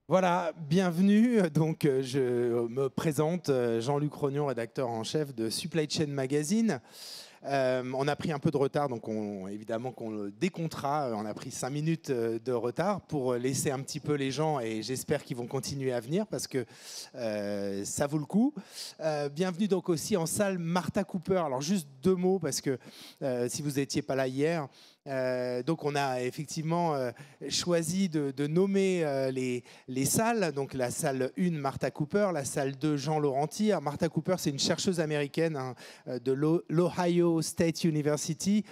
Voilà, bienvenue. Donc, je me présente, Jean-Luc Rognon, rédacteur en chef de Supply Chain Magazine. On a pris un peu de retard, donc évidemment qu'on le décomptera. On a pris 5 minutes de retard pour laisser un petit peu les gens, et j'espère qu'ils vont continuer à venir parce que ça vaut le coup. Bienvenue donc aussi en salle Martha Cooper. Alors juste 2 mots parce que si vous n'étiez pas là hier, donc on a effectivement choisi de nommer les salles. Donc la salle 1, Martha Cooper, la salle 2, Jean Laurenti. Alors, Martha Cooper, c'est une chercheuse américaine de l'Ohio State University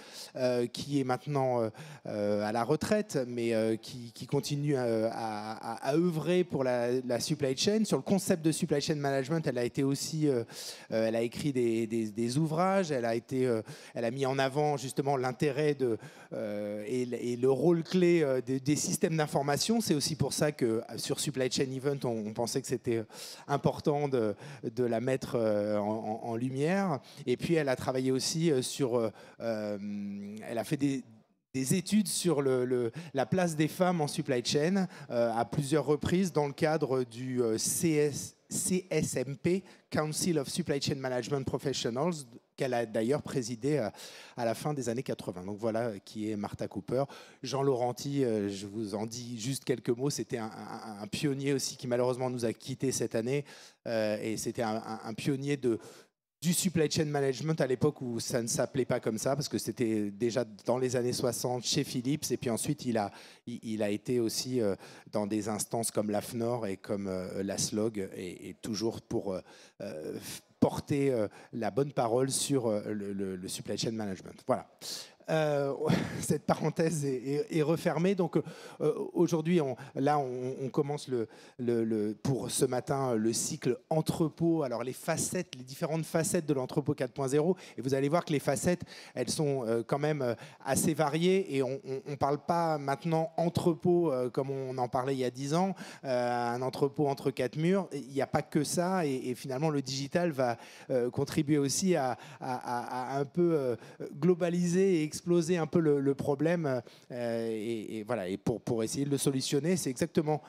qui est maintenant à la retraite, mais qui continue à œuvrer pour la supply chain. Sur le concept de supply chain management, elle a été aussi, elle a écrit des ouvrages, elle a mis en avant justement l'intérêt et le rôle clé des systèmes d'information. C'est aussi pour ça que sur Supply Chain Event, on pensait que c'était important de la mettre en lumière. Et puis, elle a travaillé aussi sur... elle a fait des études sur la place des femmes en supply chain à plusieurs reprises dans le cadre du CSMP, Council of Supply Chain Management Professionals, qu'elle a d'ailleurs présidé à la fin des années 80. Donc voilà qui est Martha Cooper. Jean Laurenti, je vous en dis juste quelques mots, c'était un pionnier aussi qui malheureusement nous a quittés cette année, et c'était un pionnier du supply chain management à l'époque où ça ne s'appelait pas comme ça, parce que c'était déjà dans les années 60 chez Philips, et puis ensuite il a été aussi dans des instances comme l'AFNOR et comme la SLOG, et toujours pour porter la bonne parole sur le supply chain management. Voilà. Cette parenthèse est refermée. Donc aujourd'hui, on commence pour ce matin le cycle entrepôt. Alors les différentes facettes de l'entrepôt 4.0. Et vous allez voir que les facettes, elles sont quand même assez variées. Et on ne parle pas maintenant entrepôt comme on en parlait il y a 10 ans, un entrepôt entre 4 murs. Il n'y a pas que ça. Et finalement, le digital va contribuer aussi à un peu globaliser et exploser un peu le problème, et voilà. Et pour essayer de le solutionner, c'est exactement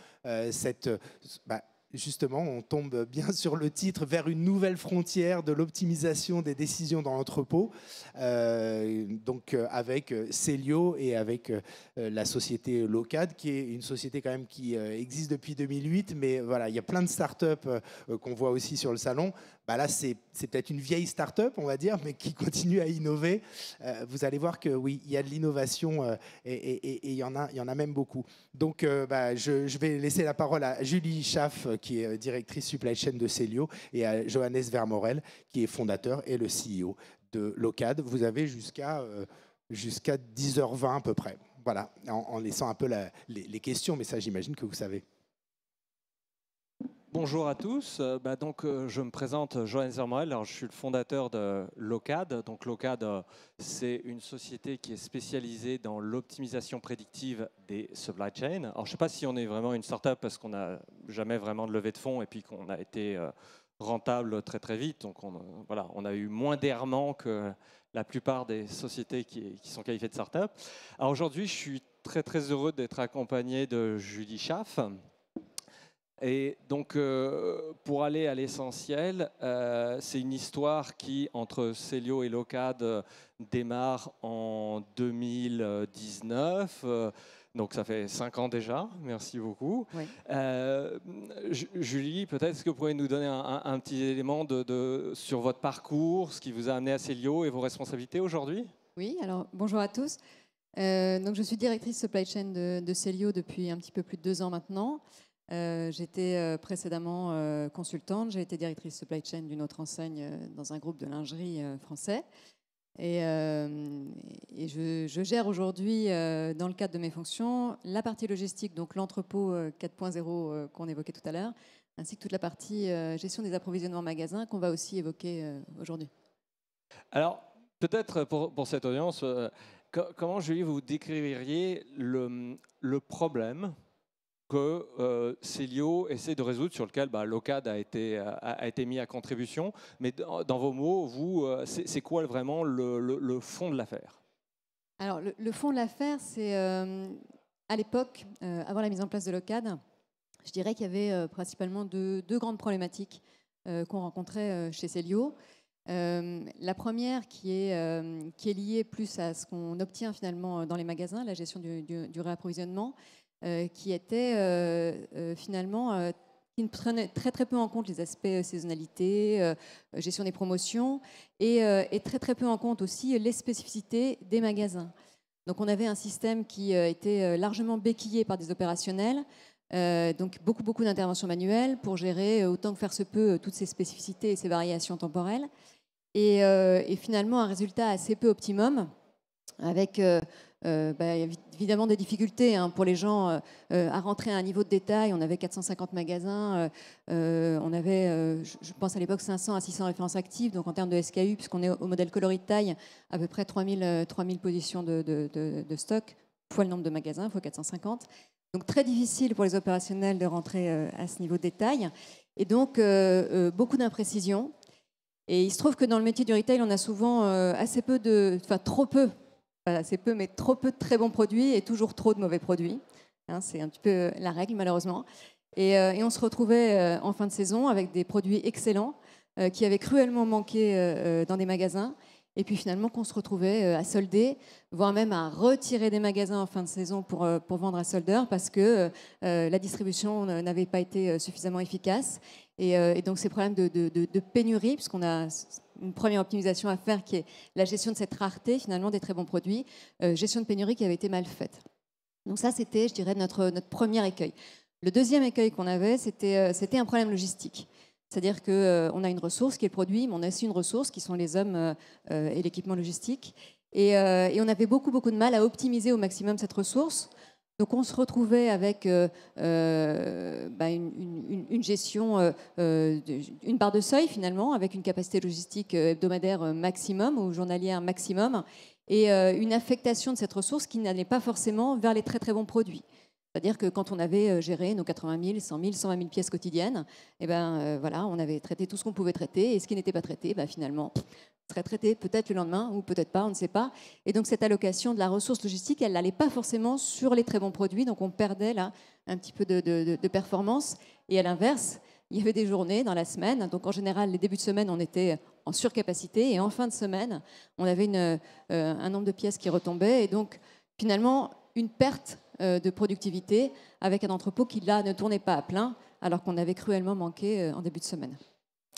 justement, on tombe bien sur le titre, vers une nouvelle frontière de l'optimisation des décisions dans l'entrepôt, donc avec Célio et avec la société Locad, qui est une société quand même qui existe depuis 2008, mais voilà, il y a plein de startups qu'on voit aussi sur le salon. Là, c'est peut-être une vieille start-up, on va dire, mais qui continue à innover. Vous allez voir que oui, il y a de l'innovation, et il y en a même beaucoup. Donc, je vais laisser la parole à Julie Schaff, qui est directrice supply chain de Célio, et à Johannes Vermorel, qui est fondateur et le CEO de Locad. Vous avez jusqu'à 10h20 à peu près. Voilà, en laissant un peu les questions, mais ça, j'imagine que vous savez. Bonjour à tous. Je me présente, Johannes Vermorel. Alors, je suis le fondateur de Locad. Donc, Locad, c'est une société qui est spécialisée dans l'optimisation prédictive des supply chains. Alors, je ne sais pas si on est vraiment une start-up parce qu'on n'a jamais vraiment de levée de fonds et puis qu'on a été rentable très très vite. Donc, on a eu moins d'errements que la plupart des sociétés qui sont qualifiées de start-up. Alors, aujourd'hui, je suis très très heureux d'être accompagné de Julie Schaff. Et donc, pour aller à l'essentiel, c'est une histoire qui, entre Célio et Locad, démarre en 2019. Donc, ça fait 5 ans déjà. Merci beaucoup. Oui. Julie, peut-être est-ce que vous pourriez nous donner un petit élément sur votre parcours, ce qui vous a amené à Célio et vos responsabilités aujourd'hui? Oui, alors bonjour à tous. Donc, je suis directrice supply chain de Célio depuis un petit peu plus de 2 ans maintenant. J'étais précédemment consultante, j'ai été directrice supply chain d'une autre enseigne dans un groupe de lingerie français. Et je gère aujourd'hui, dans le cadre de mes fonctions, la partie logistique, donc l'entrepôt 4.0 qu'on évoquait tout à l'heure, ainsi que toute la partie gestion des approvisionnements magasins qu'on va aussi évoquer aujourd'hui. Alors, peut-être pour cette audience, comment, Julie, vous décririez le problème que Célio essaie de résoudre, sur lequel Locad a été mis à contribution. Mais dans vos mots, vous, c'est quoi vraiment le fond de l'affaire? Alors, le fond de l'affaire, c'est à l'époque, avant la mise en place de Locad, je dirais qu'il y avait principalement deux grandes problématiques qu'on rencontrait chez Célio. La première qui est liée plus à ce qu'on obtient finalement dans les magasins, la gestion du réapprovisionnement, qui était finalement qui prenait très très peu en compte les aspects saisonnalité, gestion des promotions et très très peu en compte aussi les spécificités des magasins. Donc on avait un système qui était largement béquillé par des opérationnels, donc beaucoup d'interventions manuelles pour gérer autant que faire se peut toutes ces spécificités et ces variations temporelles. Et finalement un résultat assez peu optimum, avec évidemment des difficultés pour les gens à rentrer à un niveau de détail. On avait 450 magasins, on avait, je pense à l'époque, 500 à 600 références actives, donc en termes de SKU, puisqu'on est au modèle coloris de taille, à peu près 3000 positions de stock, fois le nombre de magasins, fois 450. Donc très difficile pour les opérationnels de rentrer à ce niveau de détail, et donc beaucoup d'imprécisions. Et il se trouve que dans le métier du retail, on a souvent trop peu, pas assez peu, mais trop peu de très bons produits et toujours trop de mauvais produits. C'est un petit peu la règle, malheureusement. Et on se retrouvait en fin de saison avec des produits excellents qui avaient cruellement manqué dans des magasins. Et puis finalement, qu'on se retrouvait à solder, voire même à retirer des magasins en fin de saison pour vendre à soldeur parce que la distribution n'avait pas été suffisamment efficace. Et donc ces problèmes de pénurie, puisqu'on a une première optimisation à faire qui est la gestion de cette rareté finalement des très bons produits, gestion de pénurie qui avait été mal faite. Donc ça, c'était, je dirais, notre premier écueil. Le deuxième écueil qu'on avait, c'était un problème logistique. C'est-à-dire qu'on a une ressource qui est le produit, mais on a aussi une ressource qui sont les hommes et l'équipement logistique. Et on avait beaucoup de mal à optimiser au maximum cette ressource. Donc on se retrouvait avec une gestion, une barre de seuil finalement, avec une capacité logistique hebdomadaire maximum ou journalière maximum, et une affectation de cette ressource qui n'allait pas forcément vers les très très bons produits. C'est-à-dire que quand on avait géré nos 80 000, 100 000, 120 000 pièces quotidiennes, voilà, on avait traité tout ce qu'on pouvait traiter, et ce qui n'était pas traité, finalement, serait traité peut-être le lendemain ou peut-être pas, on ne sait pas. Et donc cette allocation de la ressource logistique, elle n'allait pas forcément sur les très bons produits, donc on perdait là un petit peu de performance. Et à l'inverse, il y avait des journées dans la semaine, donc en général les débuts de semaine on était en surcapacité, et en fin de semaine on avait un nombre de pièces qui retombait, et donc finalement une perte de productivité avec un entrepôt qui là ne tournait pas à plein alors qu'on avait cruellement manqué en début de semaine.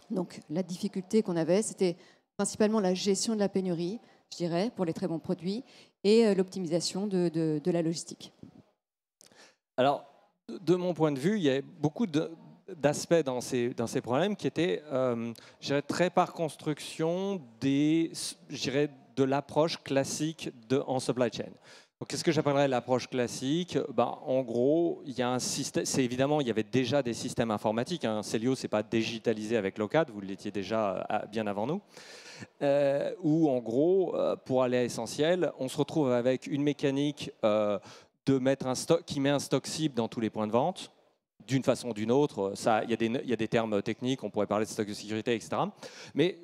Donc la difficulté qu'on avait, c'était principalement la gestion de la pénurie, je dirais, pour les très bons produits, et l'optimisation de la logistique. Alors, de mon point de vue, il y a beaucoup d'aspects dans ces problèmes qui étaient, je dirais, très par construction de l'approche classique en supply chain. Qu'est-ce que j'appellerais l'approche classique? En gros, il y a un système. C'est évidemment, il y avait déjà des systèmes informatiques. Célio, c'est pas digitalisé avec Locad, vous l'étiez déjà bien avant nous. Où en gros, pour aller à l'essentiel, on se retrouve avec une mécanique de mettre un stock qui met un stock cible dans tous les points de vente, d'une façon ou d'une autre. Il y a des termes techniques, on pourrait parler de stock de sécurité, etc. Mais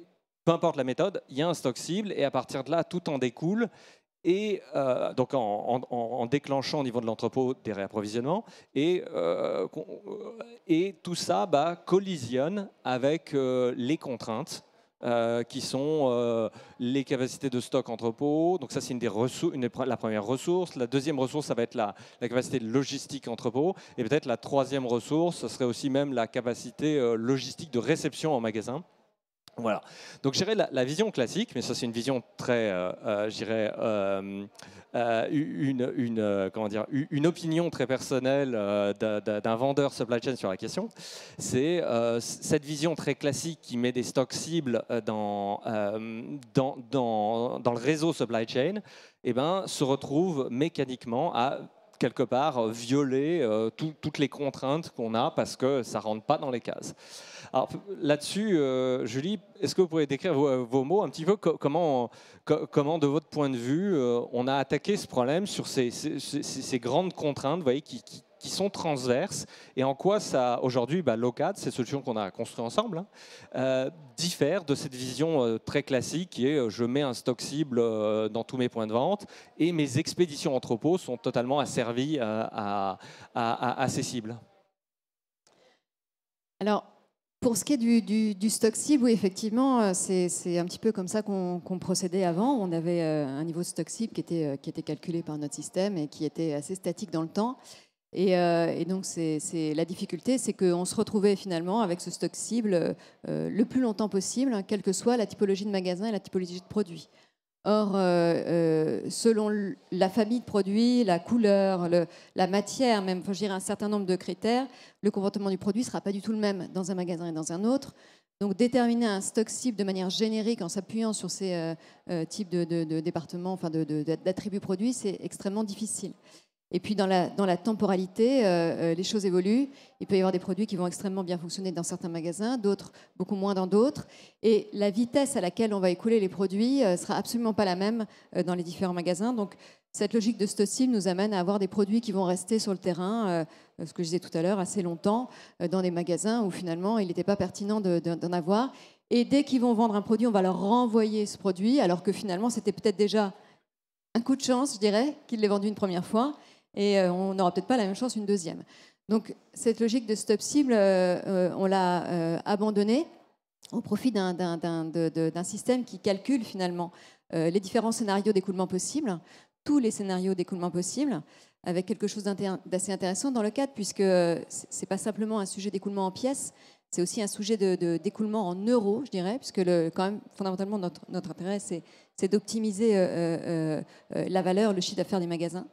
peu importe la méthode, il y a un stock cible, et à partir de là, tout en découle. Et donc en déclenchant au niveau de l'entrepôt des réapprovisionnements, et tout ça collisionne avec les contraintes qui sont les capacités de stock entrepôt. Donc ça, c'est la première ressource. La deuxième ressource, ça va être la capacité de logistique entrepôt, et peut-être la troisième ressource, ce serait aussi même la capacité logistique de réception en magasin. Voilà. Donc, je dirais la vision classique, mais ça, c'est une vision très, je dirais, une opinion très personnelle d'un vendeur supply chain sur la question. C'est cette vision très classique qui met des stocks cibles dans le réseau supply chain, se retrouve mécaniquement à quelque part violer toutes les contraintes qu'on a parce que ça ne rentre pas dans les cases. Alors là-dessus, Julie, est-ce que vous pourriez décrire vos mots un petit peu comment, de votre point de vue, on a attaqué ce problème sur ces grandes contraintes, vous voyez, qui sont transverses, et en quoi ça, aujourd'hui, Locad, ces solutions qu'on a construites ensemble, diffèrent de cette vision très classique qui est je mets un stock cible dans tous mes points de vente et mes expéditions entrepôts sont totalement asservies à ces cibles. Alors, pour ce qui est du stock cible, oui, effectivement, c'est un petit peu comme ça qu'on procédait avant. On avait un niveau de stock cible qui était calculé par notre système et qui était assez statique dans le temps. Et donc, la difficulté, c'est qu'on se retrouvait finalement avec ce stock cible le plus longtemps possible, hein, quelle que soit la typologie de magasin et la typologie de produit. Or, selon la famille de produits, la couleur, la matière, même, enfin, je dirais un certain nombre de critères, le comportement du produit ne sera pas du tout le même dans un magasin et dans un autre. Donc, déterminer un stock cible de manière générique en s'appuyant sur ces types de départements, enfin d'attributs produits, c'est extrêmement difficile. Et puis dans la temporalité, les choses évoluent. Il peut y avoir des produits qui vont extrêmement bien fonctionner dans certains magasins, d'autres beaucoup moins dans d'autres. Et la vitesse à laquelle on va écouler les produits sera absolument pas la même dans les différents magasins. Donc cette logique de stock cible nous amène à avoir des produits qui vont rester sur le terrain, ce que je disais tout à l'heure, assez longtemps, dans des magasins où finalement il n'était pas pertinent d'en avoir. Et dès qu'ils vont vendre un produit, on va leur renvoyer ce produit, alors que finalement c'était peut-être déjà un coup de chance, je dirais, qu'ils l'aient vendu une première fois. Et on n'aura peut-être pas la même chance une deuxième. Donc cette logique de stop cible, on l'a abandonnée au profit d'un système qui calcule finalement les différents scénarios d'écoulement possibles, tous les scénarios d'écoulement possibles, avec quelque chose d'assez intéressant dans le cadre, puisque ce n'est pas simplement un sujet d'écoulement en pièces, c'est aussi un sujet d'écoulement en euros, je dirais, puisque quand même, fondamentalement, notre intérêt, c'est d'optimiser la valeur, le chiffre d'affaires des magasins.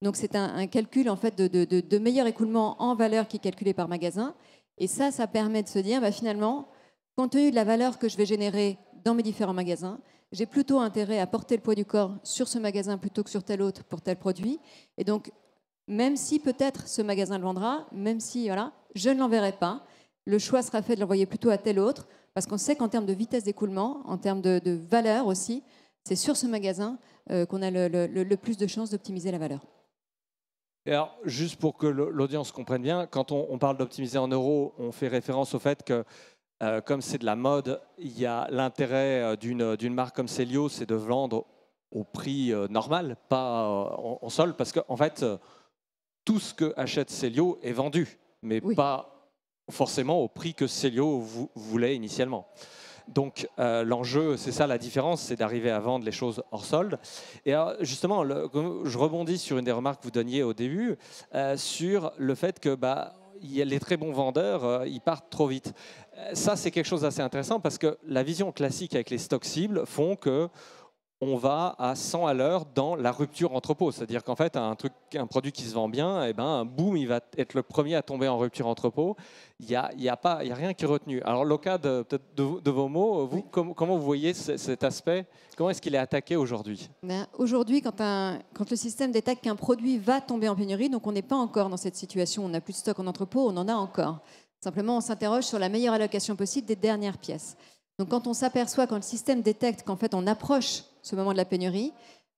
Donc c'est un calcul en fait de meilleur écoulement en valeur qui est calculé par magasin. Et ça permet de se dire, finalement, compte tenu de la valeur que je vais générer dans mes différents magasins, j'ai plutôt intérêt à porter le poids du corps sur ce magasin plutôt que sur tel autre pour tel produit. Et donc, même si peut-être ce magasin le vendra, même si voilà, je ne l'enverrai pas, le choix sera fait de l'envoyer plutôt à tel autre, parce qu'on sait qu'en termes de vitesse d'écoulement, en termes de valeur aussi, c'est sur ce magasin qu'on a le plus de chances d'optimiser la valeur. Et alors, juste pour que l'audience comprenne bien, quand on parle d'optimiser en euros, on fait référence au fait que, comme c'est de la mode, il y a l'intérêt d'une marque comme Célio, c'est de vendre au prix normal, pas en solde, parce qu'en fait, tout ce que achète Célio est vendu, mais pas forcément au prix que Célio voulait initialement. Donc l'enjeu, c'est ça la différence, c'est d'arriver à vendre les choses hors solde. Et alors, justement, je rebondis sur une des remarques que vous donniez au début, sur le fait que les très bons vendeurs, ils partent trop vite. Ça, c'est quelque chose d'assez intéressant parce que la vision classique avec les stocks cibles font que on va à 100 à l'heure dans la rupture entrepôt. C'est-à-dire qu'en fait, un produit qui se vend bien, boum, il va être le premier à tomber en rupture entrepôt. Il n'y a rien qui est retenu. Alors, Locad, peut-être de vos mots, vous, comment vous voyez cet aspect? Comment est-ce qu'il est attaqué aujourd'hui? Aujourd'hui, quand le système détecte qu'un produit va tomber en pénurie, donc on n'est pas encore dans cette situation, on n'a plus de stock en entrepôt, on en a encore. Simplement, on s'interroge sur la meilleure allocation possible des dernières pièces. Donc quand on s'aperçoit, quand le système détecte qu'en fait on approche ce moment de la pénurie,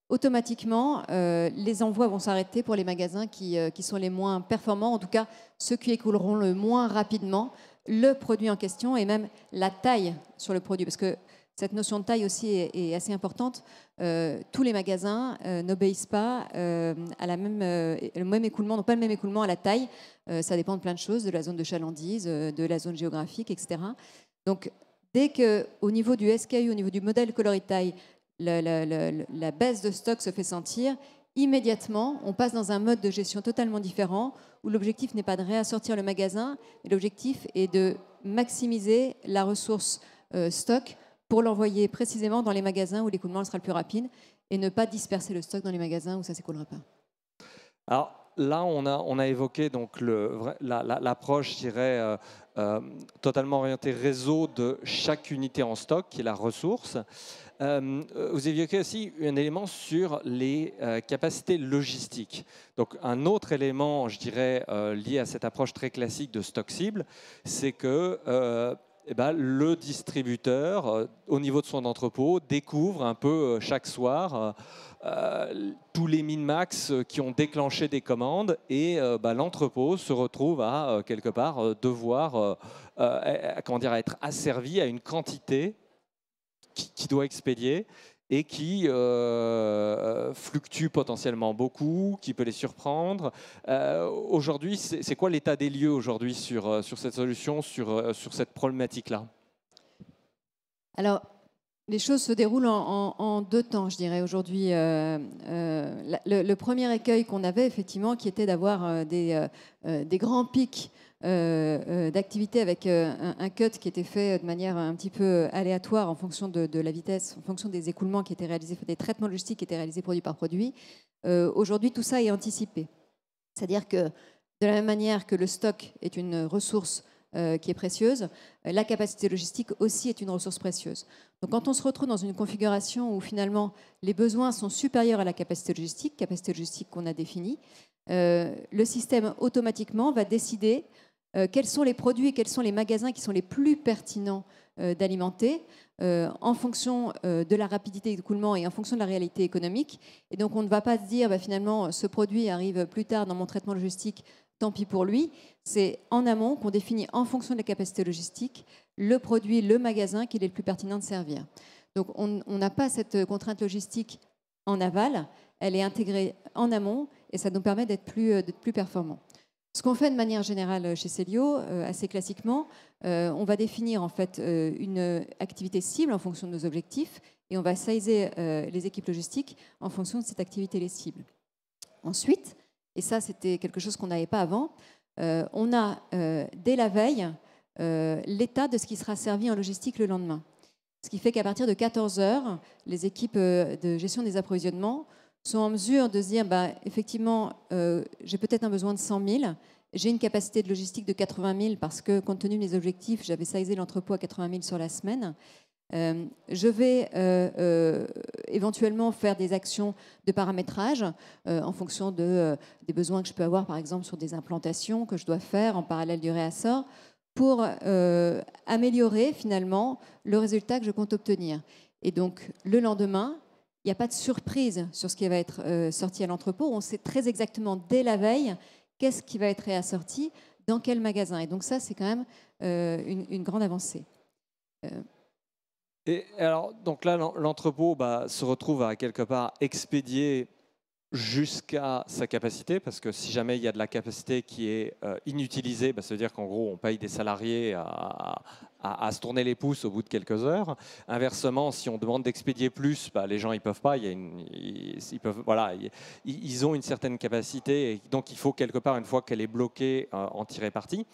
automatiquement les envois vont s'arrêter pour les magasins qui sont les moins performants, en tout cas ceux qui écouleront le moins rapidement le produit en question et même la taille sur le produit. Parce que cette notion de taille aussi est assez importante. Tous les magasins n'obéissent pas à le même écoulement, n'ont pas le même écoulement à la taille. Ça dépend de plein de choses, de la zone de chalandise, de la zone géographique, etc. Donc dès qu'au niveau du SKU, au niveau du modèle coloris-taille, la baisse de stock se fait sentir, immédiatement, on passe dans un mode de gestion totalement différent où l'objectif n'est pas de réassortir le magasin, mais l'objectif est de maximiser la ressource stock pour l'envoyer précisément dans les magasins où l'écoulement sera le plus rapide et ne pas disperser le stock dans les magasins où ça ne s'écoulera pas. Alors là, on a évoqué donc l'approche, je dirais, totalement orientée réseau de chaque unité en stock, qui est la ressource. Vous évoquez aussi un élément sur les capacités logistiques. Donc un autre élément, je dirais, lié à cette approche très classique de stock cible, c'est que le distributeur, au niveau de son entrepôt, découvre un peu chaque soir tous les min-max qui ont déclenché des commandes et l'entrepôt se retrouve à quelque part devoir être asservi à une quantité qui doit expédier. et qui fluctue potentiellement beaucoup, qui peut les surprendre. Aujourd'hui, c'est quoi l'état des lieux aujourd'hui sur cette solution, sur cette problématique-là? Alors, les choses se déroulent en deux temps, je dirais, aujourd'hui. Le premier écueil qu'on avait, effectivement, qui était d'avoir des grands pics d'activité avec un cut qui était fait de manière un petit peu aléatoire en fonction de la vitesse, en fonction des écoulements qui étaient réalisés, des traitements logistiques qui étaient réalisés produit par produit. Aujourd'hui, tout ça est anticipé. C'est-à-dire que de la même manière que le stock est une ressource qui est précieuse, la capacité logistique aussi est une ressource précieuse. Donc quand on se retrouve dans une configuration où finalement les besoins sont supérieurs à la capacité logistique qu'on a définie, le système automatiquement va décider quels sont les produits et quels sont les magasins qui sont les plus pertinents d'alimenter en fonction de la rapidité d'écoulement et en fonction de la réalité économique. Et donc on ne va pas se dire finalement ce produit arrive plus tard dans mon traitement logistique, tant pis pour lui. C'est en amont qu'on définit en fonction de la capacité logistique le produit, le magasin qu'il est le plus pertinent de servir. Donc on n'a pas cette contrainte logistique en aval, elle est intégrée en amont et ça nous permet d'être plus performants. Ce qu'on fait de manière générale chez Cellio, assez classiquement, on va définir en fait une activité cible en fonction de nos objectifs et on va sizer les équipes logistiques en fonction de cette activité les cibles. Ensuite, et ça c'était quelque chose qu'on n'avait pas avant, on a dès la veille l'état de ce qui sera servi en logistique le lendemain. Ce qui fait qu'à partir de 14 heures, les équipes de gestion des approvisionnements sont en mesure de se dire, effectivement, j'ai peut-être un besoin de 100 000, j'ai une capacité de logistique de 80 000 parce que, compte tenu de mes objectifs, j'avais sizé l'entrepôt à 80 000 sur la semaine. Je vais éventuellement faire des actions de paramétrage en fonction des besoins que je peux avoir, par exemple, sur des implantations que je dois faire en parallèle du réassort pour améliorer finalement le résultat que je compte obtenir. Et donc, le lendemain, il n'y a pas de surprise sur ce qui va être sorti à l'entrepôt. On sait très exactement dès la veille qu'est-ce qui va être réassorti, dans quel magasin. Et donc ça, c'est quand même une grande avancée. Et alors, donc là, l'entrepôt se retrouve à quelque part expédier jusqu'à sa capacité, parce que si jamais il y a de la capacité qui est inutilisée, ça veut dire qu'en gros, on paye des salariés à se tourner les pouces au bout de quelques heures. Inversement, si on demande d'expédier plus, les gens ils peuvent pas. Ils ont une certaine capacité, et donc il faut quelque part, une fois qu'elle est bloquée, en tirer parti.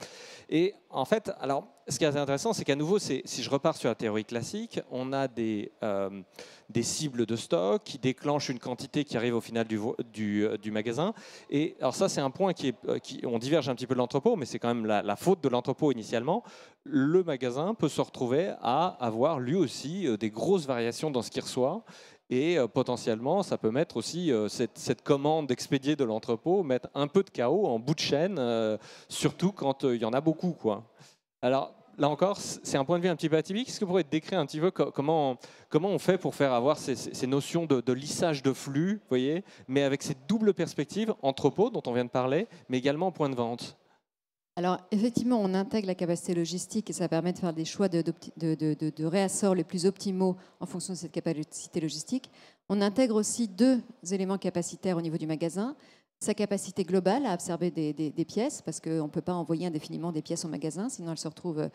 Et en fait, alors, ce qui est assez intéressant, c'est qu'à nouveau, si je repars sur la théorie classique, on a des cibles de stock qui déclenchent une quantité qui arrive au final du magasin. Et alors ça, c'est un point on diverge un petit peu de l'entrepôt, mais c'est quand même la faute de l'entrepôt initialement. Le magasin peut se retrouver à avoir lui aussi des grosses variations dans ce qu'il reçoit. Et potentiellement, ça peut mettre aussi cette commande expédiée de l'entrepôt, mettre un peu de chaos en bout de chaîne, surtout quand il y en a beaucoup, quoi. Alors là encore, c'est un point de vue un petit peu atypique. Est-ce que vous pourriez décrire un petit peu comment on fait pour faire avoir ces notions de lissage de flux, vous voyez, mais avec cette double perspective, entrepôt dont on vient de parler, mais également point de vente? Alors, effectivement, on intègre la capacité logistique et ça permet de faire des choix de réassort les plus optimaux en fonction de cette capacité logistique. On intègre aussi deux éléments capacitaires au niveau du magasin. Sa capacité globale à absorber des pièces, parce qu'on ne peut pas envoyer indéfiniment des pièces au magasin, sinon elles se retrouvent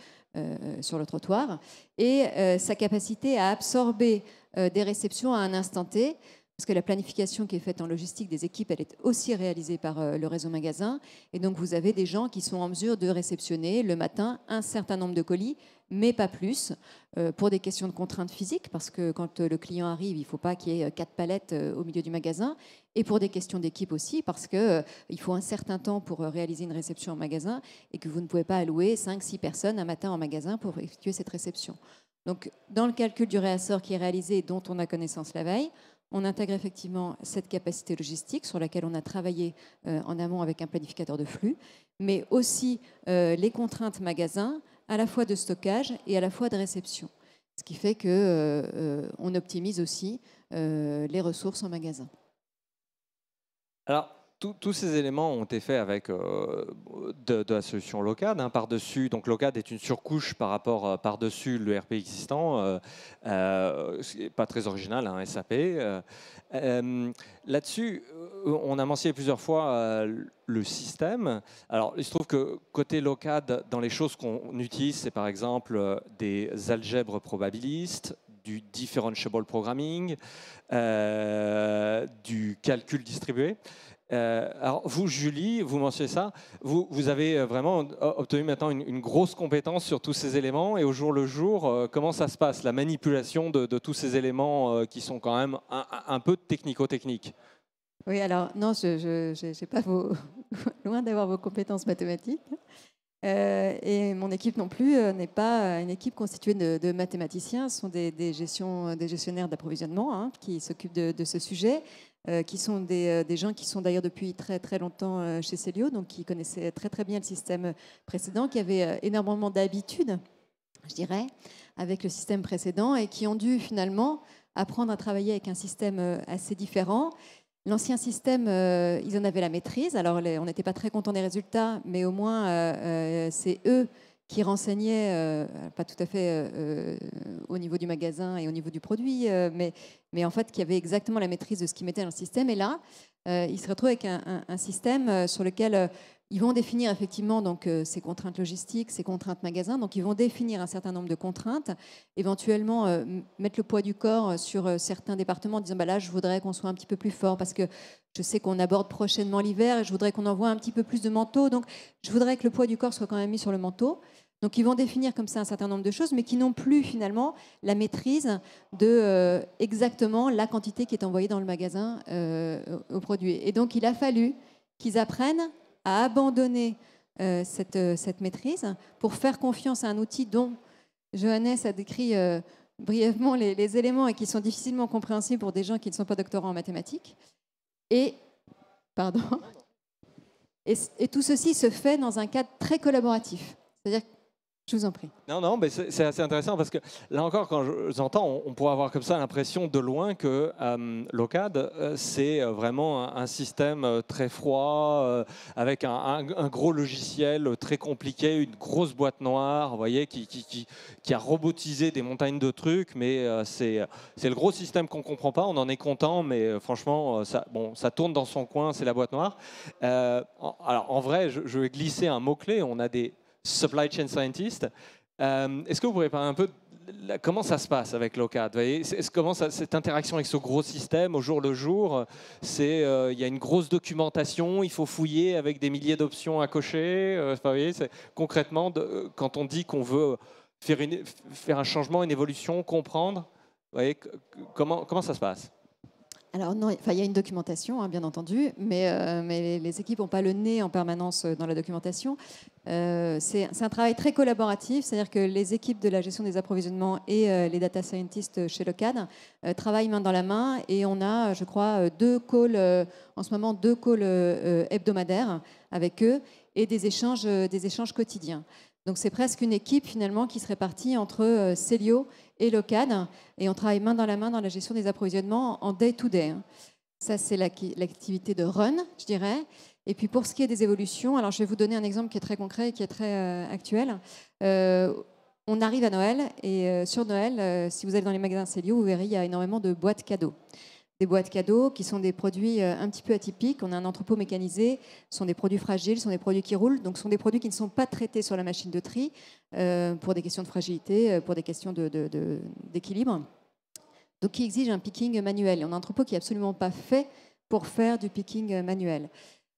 sur le trottoir. Et sa capacité à absorber des réceptions à un instant T, parce que la planification qui est faite en logistique des équipes, elle est aussi réalisée par le réseau magasin. Et donc, vous avez des gens qui sont en mesure de réceptionner le matin un certain nombre de colis, mais pas plus, pour des questions de contraintes physiques, parce que quand le client arrive, il ne faut pas qu'il y ait 4 palettes au milieu du magasin, et pour des questions d'équipe aussi, parce qu'il faut un certain temps pour réaliser une réception en magasin, et que vous ne pouvez pas allouer 5-6 personnes un matin en magasin pour effectuer cette réception. Donc, dans le calcul du réassort qui est réalisé, dont on a connaissance la veille, on intègre effectivement cette capacité logistique sur laquelle on a travaillé en amont avec un planificateur de flux, mais aussi les contraintes magasins, à la fois de stockage et à la fois de réception. Ce qui fait qu'on optimise aussi les ressources en magasin. Alors, tous ces éléments ont été faits avec de la solution Locad, hein, par-dessus. Donc Locad est une surcouche par rapport par-dessus le RP existant, pas très original, hein, SAP. Là-dessus, on a mentionné plusieurs fois le système. Alors, il se trouve que côté Locad, dans les choses qu'on utilise, c'est par exemple des algèbres probabilistes, du differentiable programming, du calcul distribué. Alors vous, Julie, vous mentionnez ça, vous avez vraiment obtenu maintenant une grosse compétence sur tous ces éléments, et au jour le jour, comment ça se passe, la manipulation de tous ces éléments qui sont quand même un peu technico-techniques? Oui, alors non, je n'ai pas loin d'avoir vos compétences mathématiques. Et mon équipe non plus n'est pas une équipe constituée de mathématiciens. Ce sont des gestionnaires d'approvisionnement, hein, qui s'occupent de ce sujet, qui sont des gens qui sont d'ailleurs depuis très très longtemps chez Célio, donc qui connaissaient très très bien le système précédent, qui avaient énormément d'habitude, je dirais, avec le système précédent, et qui ont dû finalement apprendre à travailler avec un système assez différent. L'ancien système, ils en avaient la maîtrise. Alors, on n'était pas très contents des résultats, mais au moins, c'est eux qui renseignaient, pas tout à fait au niveau du magasin et au niveau du produit, mais en fait, qui avaient exactement la maîtrise de ce qu'ils mettaient dans le système. Et là, ils se retrouvent avec un système sur lequel ils vont définir effectivement donc, ces contraintes logistiques, ces contraintes magasins. Donc, ils vont définir un certain nombre de contraintes, éventuellement mettre le poids du corps sur certains départements en disant bah là, je voudrais qu'on soit un petit peu plus fort parce que je sais qu'on aborde prochainement l'hiver et je voudrais qu'on envoie un petit peu plus de manteaux. Donc, je voudrais que le poids du corps soit quand même mis sur le manteau. Donc, ils vont définir comme ça un certain nombre de choses, mais qui n'ont plus finalement la maîtrise de exactement la quantité qui est envoyée dans le magasin au produit. Et donc, il a fallu qu'ils apprennent à abandonner cette maîtrise pour faire confiance à un outil dont Johannes a décrit brièvement les éléments et qui sont difficilement compréhensibles pour des gens qui ne sont pas doctorants en mathématiques. Et tout ceci se fait dans un cadre très collaboratif. C'est-à-dire, je vous en prie. Non, mais c'est assez intéressant parce que là encore, quand j'entends, on pourrait avoir comme ça l'impression de loin que Locad, c'est vraiment un système très froid, avec un gros logiciel très compliqué, une grosse boîte noire, vous voyez, qui a robotisé des montagnes de trucs, mais c'est le gros système qu'on ne comprend pas, on en est content, mais franchement, ça tourne dans son coin, c'est la boîte noire. Alors en vrai, je vais glisser un mot-clé, on a des supply chain scientist. Est-ce que vous pourriez parler un peu de comment ça se passe avec Locad? Vous voyez, comment cette interaction avec ce gros système au jour le jour? Il y a une grosse documentation, il faut fouiller avec des milliers d'options à cocher. Vous voyez, concrètement, quand on dit qu'on veut faire un changement, une évolution, comprendre, vous voyez, comment ça se passe? Alors non, il y a une documentation, hein, bien entendu, mais les équipes n'ont pas le nez en permanence dans la documentation. C'est un travail très collaboratif, c'est-à-dire que les équipes de la gestion des approvisionnements et les data scientists chez Locad travaillent main dans la main, et on a, je crois, en ce moment deux calls hebdomadaires avec eux et des échanges quotidiens. Donc c'est presque une équipe finalement qui se répartit entre Célio et Locad, et on travaille main dans la gestion des approvisionnements en day-to-day. Ça, c'est l'activité de run, je dirais. Et puis pour ce qui est des évolutions, alors je vais vous donner un exemple qui est très concret et qui est très actuel. On arrive à Noël, et sur Noël, si vous allez dans les magasins Célio, vous verrez, il y a énormément de boîtes cadeaux. Des boîtes cadeaux qui sont des produits un petit peu atypiques. On a un entrepôt mécanisé, ce sont des produits fragiles, ce sont des produits qui roulent, donc ce sont des produits qui ne sont pas traités sur la machine de tri pour des questions de fragilité, pour des questions d'équilibre, donc qui exigent un picking manuel. Et on a un entrepôt qui n'est absolument pas fait pour faire du picking manuel.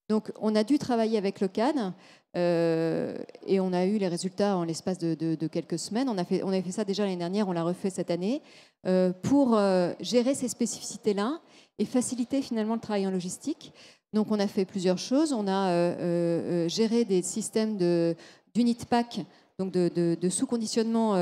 Donc on a dû travailler avec Locad et on a eu les résultats en l'espace de quelques semaines. On avait fait ça déjà l'année dernière, on l'a refait cette année, pour gérer ces spécificités-là et faciliter finalement le travail en logistique. Donc on a fait plusieurs choses. On a géré des systèmes d'unit pack, donc de sous-conditionnement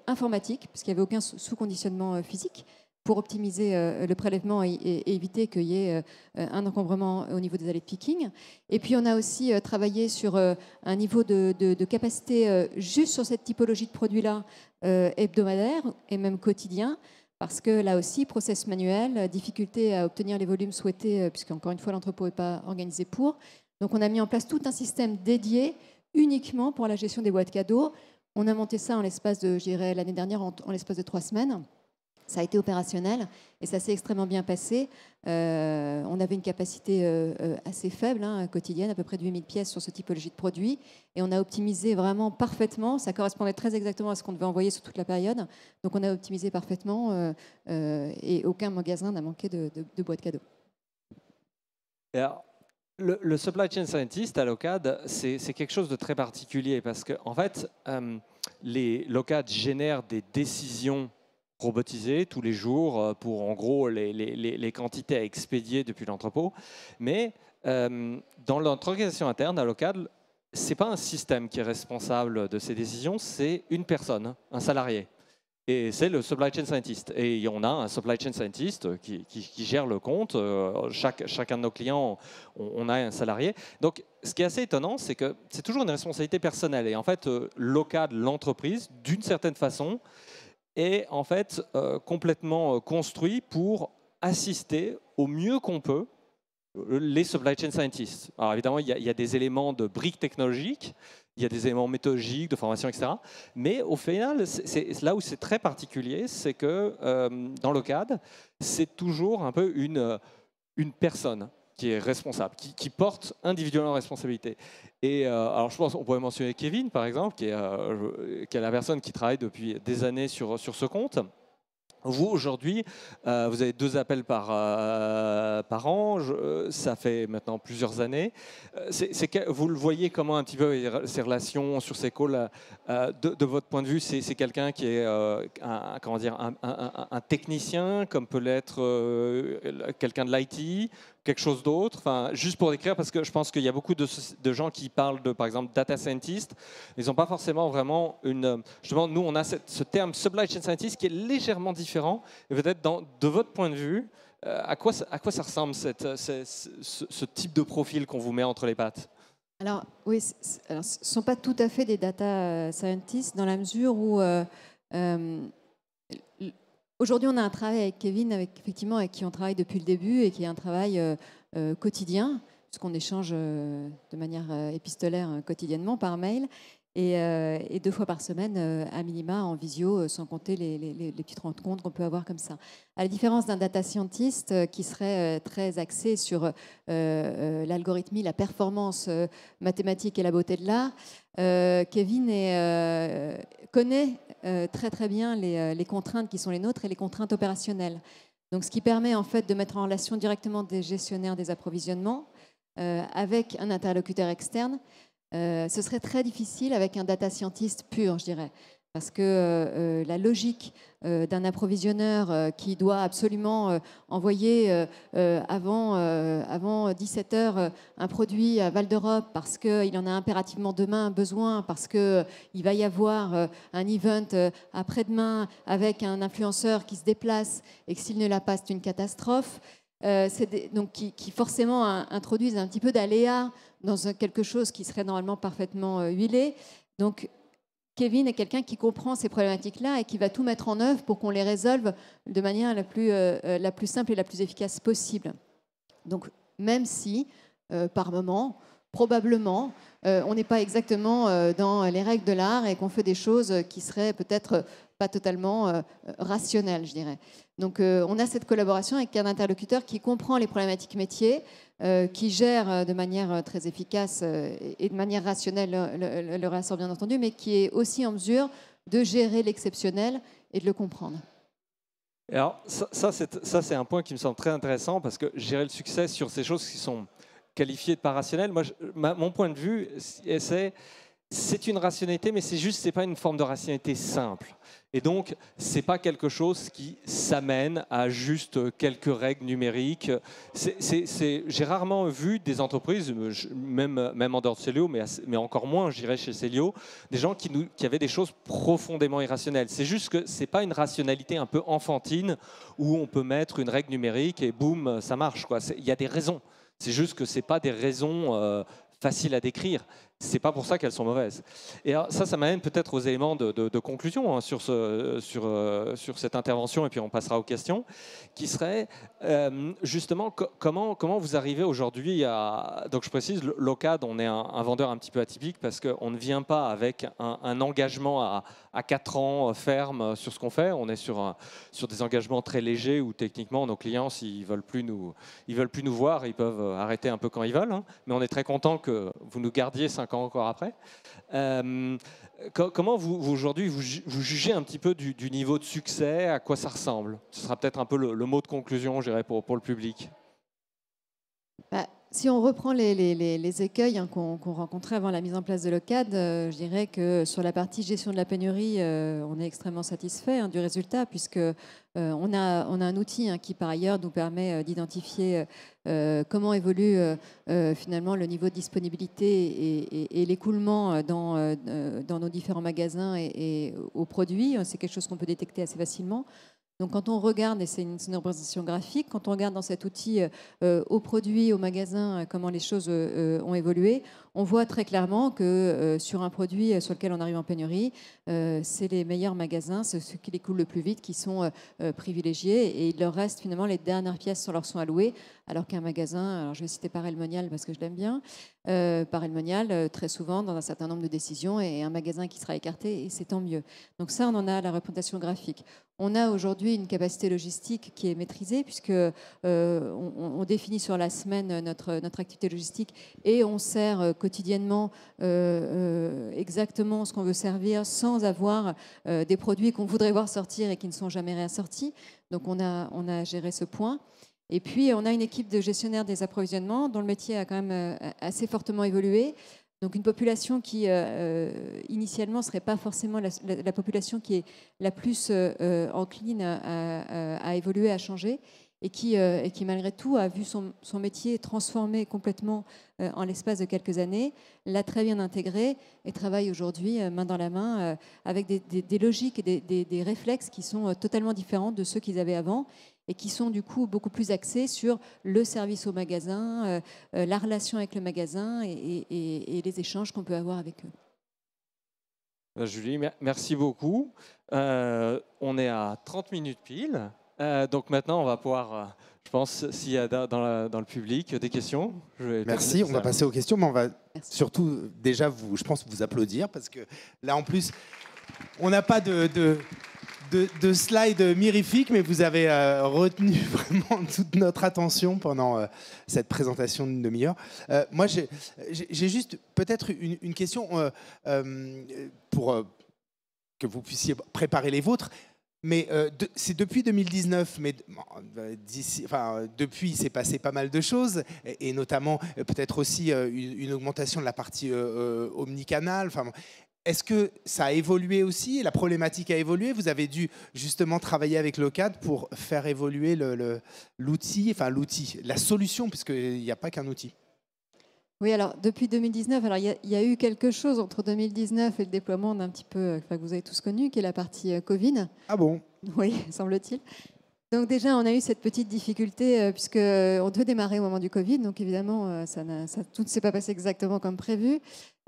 informatique, parce qu'il n'y avait aucun sous-conditionnement physique, pour optimiser le prélèvement et éviter qu'il y ait un encombrement au niveau des allées de picking. Et puis on a aussi travaillé sur un niveau de capacité juste sur cette typologie de produits-là hebdomadaire et même quotidien, parce que là aussi, process manuel, difficulté à obtenir les volumes souhaités, puisque encore une fois, l'entrepôt n'est pas organisé pour. Donc on a mis en place tout un système dédié uniquement pour la gestion des boîtes cadeaux. On a monté ça en l'espace de, je dirais, l'année dernière, en l'espace de 3 semaines. Ça a été opérationnel et ça s'est extrêmement bien passé. On avait une capacité assez faible, quotidienne, à peu près de 8000 pièces sur ce typologie de produit. Et on a optimisé vraiment parfaitement. Ça correspondait très exactement à ce qu'on devait envoyer sur toute la période. Donc on a optimisé parfaitement et aucun magasin n'a manqué de boîtes cadeaux. Alors, le supply chain scientist à Locad, c'est quelque chose de très particulier parce que en fait, les Locad génèrent des décisions robotisées tous les jours pour en gros les quantités à expédier depuis l'entrepôt. Mais dans notre organisation interne à Locad, ce n'est pas un système qui est responsable de ces décisions, c'est une personne, un salarié. Et c'est le supply chain scientist. Et on a un supply chain scientist qui gère le compte. Chacun de nos clients, on a un salarié. Donc, ce qui est assez étonnant, c'est que c'est toujours une responsabilité personnelle. Et en fait, Locad, l'entreprise, d'une certaine façon, est en fait complètement construit pour assister au mieux qu'on peut les supply chain scientists. Alors évidemment, il y a des éléments de briques technologiques, il y a des éléments méthodologiques, de formation, etc. Mais au final, c'est là où c'est très particulier, c'est que dans Locad, c'est toujours un peu une personne qui est responsable, qui porte individuellement la responsabilité. Et alors je pense qu'on pourrait mentionner Kevin, par exemple, qui est la personne qui travaille depuis des années sur ce compte. Vous, aujourd'hui, vous avez 2 appels par an, ça fait maintenant plusieurs années. Vous le voyez comment un petit peu ces relations sur ces calls, de votre point de vue, c'est quelqu'un qui est un technicien, comme peut l'être quelqu'un de l'IT, quelque chose d'autre, enfin, juste pour décrire, parce que je pense qu'il y a beaucoup de gens qui parlent de, par exemple, data scientist, ils n'ont pas forcément vraiment justement, nous, on a ce terme supply chain scientist qui est légèrement différent. Et peut-être, de votre point de vue, à quoi ça ressemble ce type de profil qu'on vous met entre les pattes? Alors, oui, ce ne sont pas tout à fait des data scientists dans la mesure où aujourd'hui, on a un travail avec Kevin, effectivement, avec qui on travaille depuis le début et qui est un travail quotidien, puisqu'on échange de manière épistolaire quotidiennement par mail et 2 fois par semaine à minima en visio, sans compter les petites rencontres qu'on peut avoir comme ça. À la différence d'un data scientist qui serait très axé sur l'algorithmie, la performance mathématique et la beauté de l'art, Kevin connaît très très bien les contraintes qui sont les nôtres et les contraintes opérationnelles. Donc, ce qui permet en fait de mettre en relation directement des gestionnaires des approvisionnements avec un interlocuteur externe. Ce serait très difficile avec un data scientist pur, je dirais, parce que la logique d'un approvisionneur qui doit absolument envoyer avant 17 heures un produit à Val d'Europe parce qu'il en a impérativement demain besoin, parce qu'il va y avoir un event après-demain avec un influenceur qui se déplace et que s'il ne l'a pas, c'est une catastrophe. Donc qui forcément introduisent un petit peu d'aléa dans quelque chose qui serait normalement parfaitement huilé. Donc, Kevin est quelqu'un qui comprend ces problématiques-là et qui va tout mettre en œuvre pour qu'on les résolve de manière la plus simple et la plus efficace possible. Donc, même si, par moment, probablement, on n'est pas exactement dans les règles de l'art et qu'on fait des choses qui seraient peut-être pas totalement rationnelles, je dirais. Donc, on a cette collaboration avec un interlocuteur qui comprend les problématiques métiers, qui gère de manière très efficace et de manière rationnelle le ressort bien entendu, mais qui est aussi en mesure de gérer l'exceptionnel et de le comprendre. Alors ça c'est un point qui me semble très intéressant parce que gérer le succès sur ces choses qui sont qualifiées de pas rationnelles, mon point de vue, c'est une rationalité, mais c'est pas une forme de rationalité simple. Et donc, c'est pas quelque chose qui s'amène à juste quelques règles numériques. J'ai rarement vu des entreprises, même en dehors de Célio, mais encore moins, je dirais, chez Célio, des gens qui avaient des choses profondément irrationnelles. C'est juste que c'est pas une rationalité un peu enfantine où on peut mettre une règle numérique et boum, ça marche, quoi. Il y a des raisons. C'est juste que c'est pas des raisons faciles à décrire. c'est pas pour ça qu'elles sont mauvaises. Et alors, ça m'amène peut-être aux éléments de conclusion hein, sur cette intervention, et puis on passera aux questions, qui serait justement comment vous arrivez aujourd'hui à... Donc je précise, l'OCAD, on est un vendeur un petit peu atypique parce qu'on ne vient pas avec un engagement à 4 ans ferme sur ce qu'on fait. On est sur des engagements très légers où techniquement nos clients, s'ils veulent plus nous voir, ils peuvent arrêter un peu quand ils veulent. Hein. Mais on est très content que vous nous gardiez 5 ans encore après. Comment vous aujourd'hui vous jugez un petit peu du niveau de succès, à quoi ça ressemble? Ce sera peut-être un peu le mot de conclusion, je dirais, pour le public. Si on reprend les écueils hein, qu'on rencontrait avant la mise en place de l'OCAD, je dirais que sur la partie gestion de la pénurie, on est extrêmement satisfait hein, du résultat, puisque on a un outil hein, qui, par ailleurs, nous permet d'identifier comment évolue finalement le niveau de disponibilité et l'écoulement dans nos différents magasins et aux produits. C'est quelque chose qu'on peut détecter assez facilement. Donc quand on regarde, et c'est une représentation graphique, quand on regarde dans cet outil aux produits, aux magasins, comment les choses ont évolué, on voit très clairement que sur un produit sur lequel on arrive en pénurie, c'est les meilleurs magasins, c'est ceux qui les coulent le plus vite, qui sont privilégiés, et il leur reste finalement les dernières pièces leur sont allouées, alors qu'un magasin, alors je vais citer Parel Monial parce que je l'aime bien, Parel Monial, très souvent dans un certain nombre de décisions, et un magasin qui sera écarté, et c'est tant mieux. Donc ça, on en a la représentation graphique. On a aujourd'hui une capacité logistique qui est maîtrisée, puisque on définit sur la semaine notre activité logistique, et on sert quotidiennement exactement ce qu'on veut servir sans avoir des produits qu'on voudrait voir sortir et qui ne sont jamais réassortis. Donc on a géré ce point. Et puis on a une équipe de gestionnaires des approvisionnements dont le métier a quand même assez fortement évolué. Donc une population qui initialement ne serait pas forcément la population qui est la plus encline à évoluer, à changer, et qui malgré tout a vu son métier transformé complètement en l'espace de quelques années, l'a très bien intégré et travaille aujourd'hui main dans la main avec des logiques et des réflexes qui sont totalement différents de ceux qu'ils avaient avant, et qui sont du coup beaucoup plus axés sur le service au magasin, la relation avec le magasin et les échanges qu'on peut avoir avec eux. Julie, merci beaucoup. On est à 30 minutes pile. Donc maintenant, on va pouvoir, je pense, s'il y a dans le public des questions. Merci, on va passer aux questions, mais on va surtout déjà, je pense, vous applaudir, parce que là, en plus, on n'a pas de slides mirifiques, mais vous avez retenu vraiment toute notre attention pendant cette présentation d'une demi-heure. Moi, j'ai juste peut-être une question pour que vous puissiez préparer les vôtres. Mais c'est depuis 2019, mais depuis, il s'est passé pas mal de choses, et notamment peut-être aussi une augmentation de la partie omnicanal. Est-ce que ça a évolué aussi? La problématique a évolué? Vous avez dû justement travailler avec l'OCAD pour faire évoluer l'outil, la solution, puisqu'il n'y a pas qu'un outil. Oui, alors depuis 2019, alors il y a eu quelque chose entre 2019 et le déploiement d'un petit peu, que vous avez tous connu, qui est la partie Covid. Ah bon? Oui, semble-t-il. Donc déjà, on a eu cette petite difficulté puisqu'on devait démarrer au moment du Covid. Donc évidemment, tout ne s'est pas passé exactement comme prévu.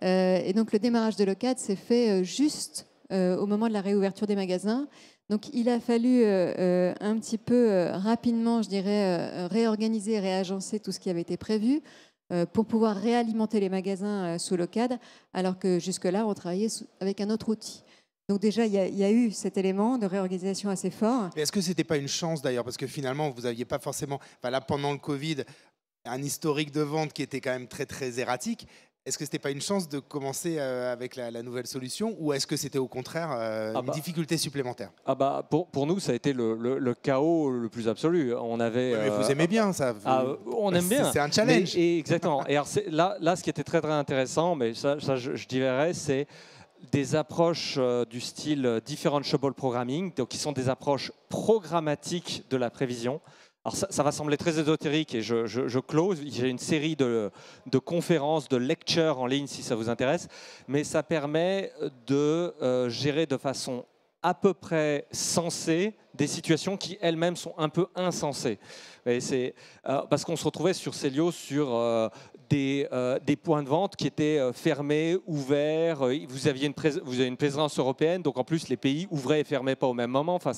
Et donc le démarrage de l'OCAD s'est fait juste au moment de la réouverture des magasins. Donc il a fallu un petit peu rapidement, je dirais, réorganiser, réagencer tout ce qui avait été prévu pour pouvoir réalimenter les magasins sous l'OCAD, alors que jusque-là, on travaillait avec un autre outil. Donc déjà, il y a eu cet élément de réorganisation assez fort. Est-ce que ce n'était pas une chance d'ailleurs? Parce que finalement, vous n'aviez pas forcément, là, pendant le Covid, un historique de vente qui était quand même très, très erratique. Est-ce que ce n'était pas une chance de commencer avec la nouvelle solution, ou est-ce que c'était au contraire une difficulté supplémentaire? Pour nous, ça a été le chaos le plus absolu. On avait, mais vous aimez bien ça. On aime bien. C'est un challenge. Exactement. Et alors, là, ce qui était très, très intéressant, mais ça je dirais, c'est des approches du style differentiable programming, donc qui sont des approches programmatiques de la prévision. Alors ça va sembler très ésotérique, et je close. J'ai une série de conférences, de lectures en ligne si ça vous intéresse, mais ça permet de gérer de façon à peu près sensées des situations qui elles-mêmes sont un peu insensées. Et c'est parce qu'on se retrouvait sur Célio sur des points de vente qui étaient fermés, ouverts. Vous avez une présence européenne, donc en plus les pays ouvraient et fermaient pas au même moment. Enfin,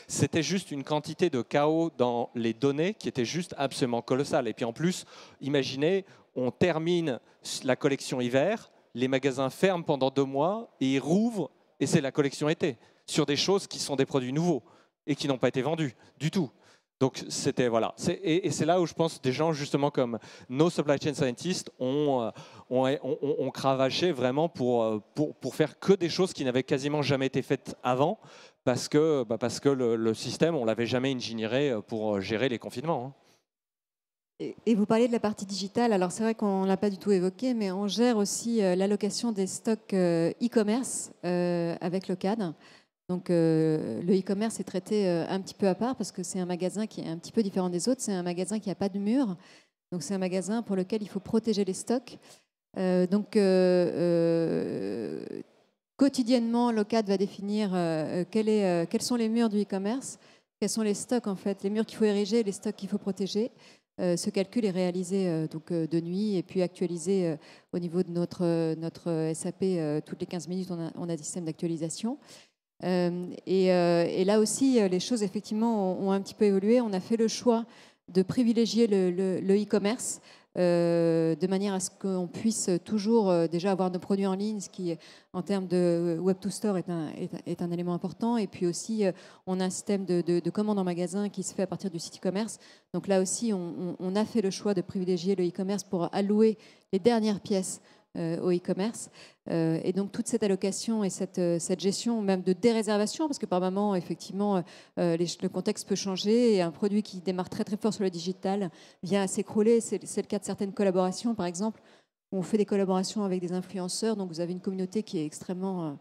c'était juste une quantité de chaos dans les données qui était juste absolument colossale. Et puis en plus, imaginez, on termine la collection hiver, les magasins ferment pendant 2 mois et ils rouvrent et c'est la collection été sur des choses qui sont des produits nouveaux et qui n'ont pas été vendus du tout. Donc c'était voilà, et c'est là où je pense des gens justement comme nos supply chain scientists ont cravaché vraiment pour faire que des choses qui n'avaient quasiment jamais été faites avant parce que le système on l'avait jamais ingénieré pour gérer les confinements. Hein. Et vous parliez de la partie digitale, alors c'est vrai qu'on ne l'a pas du tout évoqué, mais on gère aussi l'allocation des stocks e-commerce avec le CAD. Donc le e-commerce est traité un petit peu à part parce que c'est un magasin qui est un petit peu différent des autres. C'est un magasin qui n'a pas de mur. Donc c'est un magasin pour lequel il faut protéger les stocks. Quotidiennement, le CAD va définir quels sont les murs du e-commerce, quels sont les stocks en fait, les murs qu'il faut ériger, les stocks qu'il faut protéger. Ce calcul est réalisé de nuit et puis actualisé au niveau de notre SAP. Toutes les 15 minutes, on a des systèmes d'actualisation. Et là aussi, les choses effectivement ont un petit peu évolué. On a fait le choix de privilégier le e-commerce de manière à ce qu'on puisse toujours déjà avoir nos produits en ligne, ce qui, en termes de web to store, est un élément important. Et puis aussi, on a un système de commande en magasin qui se fait à partir du site e-commerce. Donc là aussi, on a fait le choix de privilégier le e-commerce pour allouer les dernières pièces au e-commerce. Et donc toute cette allocation et cette gestion même de déréservation, parce que par moment, effectivement, le contexte peut changer et un produit qui démarre très très fort sur le digital vient à s'écrouler. C'est le cas de certaines collaborations, par exemple, où on fait des collaborations avec des influenceurs. Donc vous avez une communauté qui est extrêmement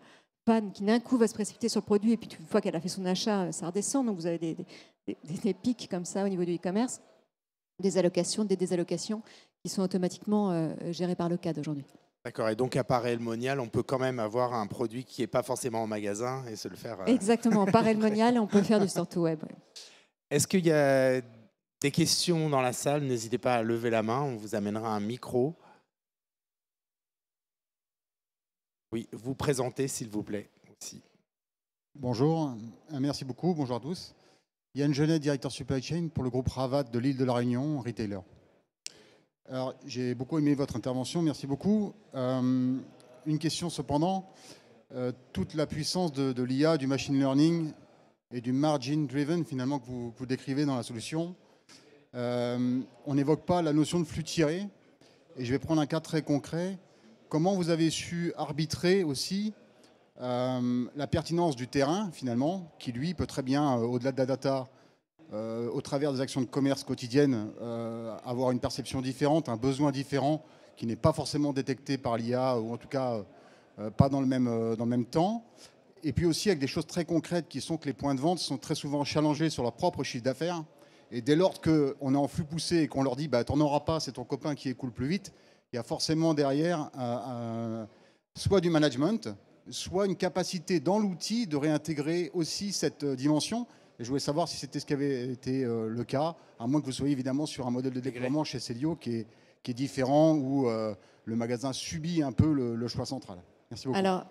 fan, qui d'un coup va se précipiter sur le produit et puis une fois qu'elle a fait son achat, ça redescend. Donc vous avez des pics comme ça au niveau du e-commerce, des allocations, des désallocations qui sont automatiquement gérées par le CAD aujourd'hui. D'accord, et donc à part Elmonial, on peut quand même avoir un produit qui n'est pas forcément en magasin et se le faire... Exactement, par Elmonial, on peut faire du store to web. Ouais. Est-ce qu'il y a des questions dans la salle? N'hésitez pas à lever la main, on vous amènera un micro. Oui, vous présentez s'il vous plaît aussi. Bonjour, merci beaucoup, bonjour à tous. Yann Genet, directeur supply chain pour le groupe Ravat de l'île de la Réunion, retailer. Alors, j'ai beaucoup aimé votre intervention, merci beaucoup. Une question cependant, toute la puissance de l'IA, du machine learning et du margin driven finalement que vous décrivez dans la solution, on n'évoque pas la notion de flux tiré. Et je vais prendre un cas très concret. Comment vous avez su arbitrer aussi la pertinence du terrain finalement, qui lui peut très bien, au-delà de la data, au travers des actions de commerce quotidiennes, avoir une perception différente, un besoin différent qui n'est pas forcément détecté par l'IA, ou en tout cas pas dans le même temps. Et puis aussi avec des choses très concrètes qui sont que les points de vente sont très souvent challengés sur leur propre chiffre d'affaires. Et dès lors qu'on est en flux poussé et qu'on leur dit bah, « t'en auras pas, c'est ton copain qui écoule plus vite », il y a forcément derrière soit du management, soit une capacité dans l'outil de réintégrer aussi cette dimension. Et je voulais savoir si c'était ce qui avait été le cas, à moins que vous soyez évidemment sur un modèle de déploiement chez Célio qui est différent, où le magasin subit un peu le choix central. Merci beaucoup. Alors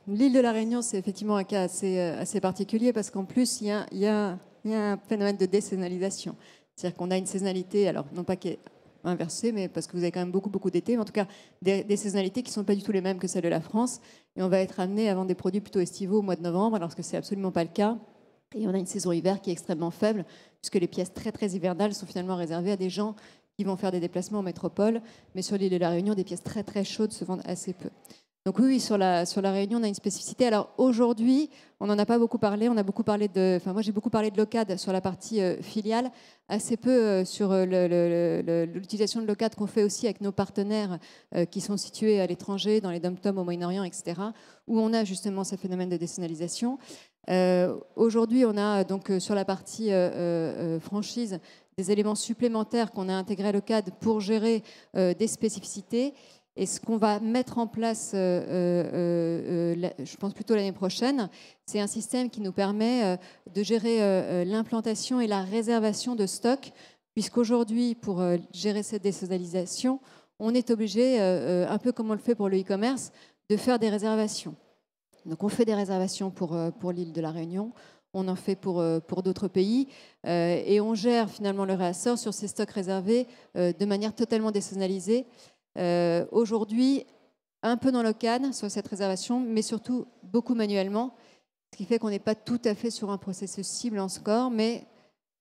l'île de la Réunion, c'est effectivement un cas assez particulier parce qu'en plus, il y a un phénomène de désaisonnalisation. C'est-à-dire qu'on a une saisonnalité, alors non pas qui est inversée, mais parce que vous avez quand même beaucoup d'été, mais en tout cas des saisonnalités qui ne sont pas du tout les mêmes que celles de la France. Et on va être amené à vendre des produits plutôt estivaux au mois de novembre, alors que ce n'est absolument pas le cas. Et on a une saison hiver qui est extrêmement faible, puisque les pièces très très hivernales sont finalement réservées à des gens qui vont faire des déplacements en métropole. Mais sur l'île de la Réunion, des pièces très très chaudes se vendent assez peu. Donc oui, sur la Réunion, on a une spécificité. Alors aujourd'hui, on n'en a pas beaucoup parlé. On a beaucoup parlé moi, j'ai beaucoup parlé de l'OCAD sur la partie filiale, assez peu sur l'utilisation de l'OCAD qu'on fait aussi avec nos partenaires qui sont situés à l'étranger, dans les dom-toms au Moyen-Orient, etc., où on a justement ce phénomène de désaisonnalisation. Aujourd'hui, on a donc sur la partie franchise des éléments supplémentaires qu'on a intégrés à l'OCAD pour gérer des spécificités. Et ce qu'on va mettre en place, je pense plutôt l'année prochaine, c'est un système qui nous permet de gérer l'implantation et la réservation de stock, puisqu'aujourd'hui, pour gérer cette désaisonnalisation, on est obligé, un peu comme on le fait pour le e-commerce, de faire des réservations. Donc on fait des réservations pour l'île de la Réunion, on en fait pour d'autres pays, et on gère finalement le réassort sur ces stocks réservés de manière totalement désaisonnalisée. Aujourd'hui, un peu dans l'OCAD sur cette réservation, mais surtout beaucoup manuellement, ce qui fait qu'on n'est pas tout à fait sur un processus cible en score, mais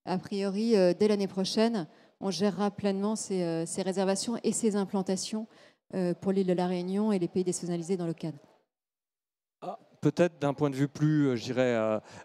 a priori, dès l'année prochaine, on gérera pleinement ces réservations et ces implantations pour l'île de la Réunion et les pays désaisonnalisés dans l'OCAD. Peut-être d'un point de vue plus, je dirais,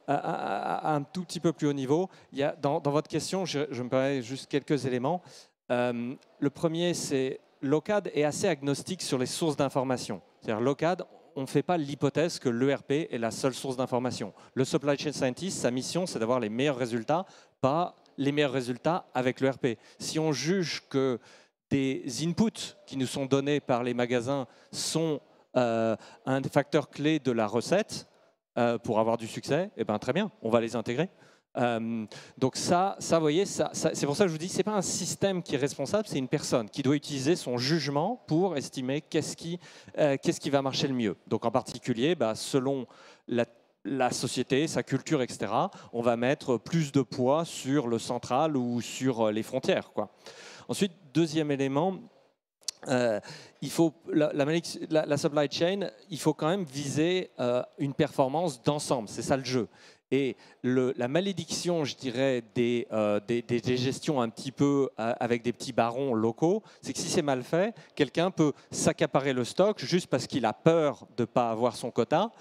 un tout petit peu plus haut niveau, il y a, dans votre question, je me permets juste quelques éléments. Le premier, c'est l'OCAD est assez agnostique sur les sources d'information. C'est-à-dire l'OCAD, on ne fait pas l'hypothèse que l'ERP est la seule source d'information. Le Supply Chain Scientist, sa mission, c'est d'avoir les meilleurs résultats, pas les meilleurs résultats avec l'ERP. Si on juge que des inputs qui nous sont donnés par les magasins sont un des facteurs clés de la recette pour avoir du succès, eh ben, très bien, on va les intégrer. Donc ça, vous voyez, c'est pour ça que je vous dis, c'est pas un système qui est responsable, c'est une personne qui doit utiliser son jugement pour estimer qu'est-ce qui va marcher le mieux. Donc en particulier, selon la société, sa culture, etc., on va mettre plus de poids sur le central ou sur les frontières, quoi. Ensuite, deuxième élément, il faut la supply chain, il faut quand même viser une performance d'ensemble, c'est ça le jeu. Et la malédiction, je dirais, des gestions un petit peu avec des petits barons locaux, c'est que si c'est mal fait, quelqu'un peut s'accaparer le stock juste parce qu'il a peur de ne pas avoir son quota.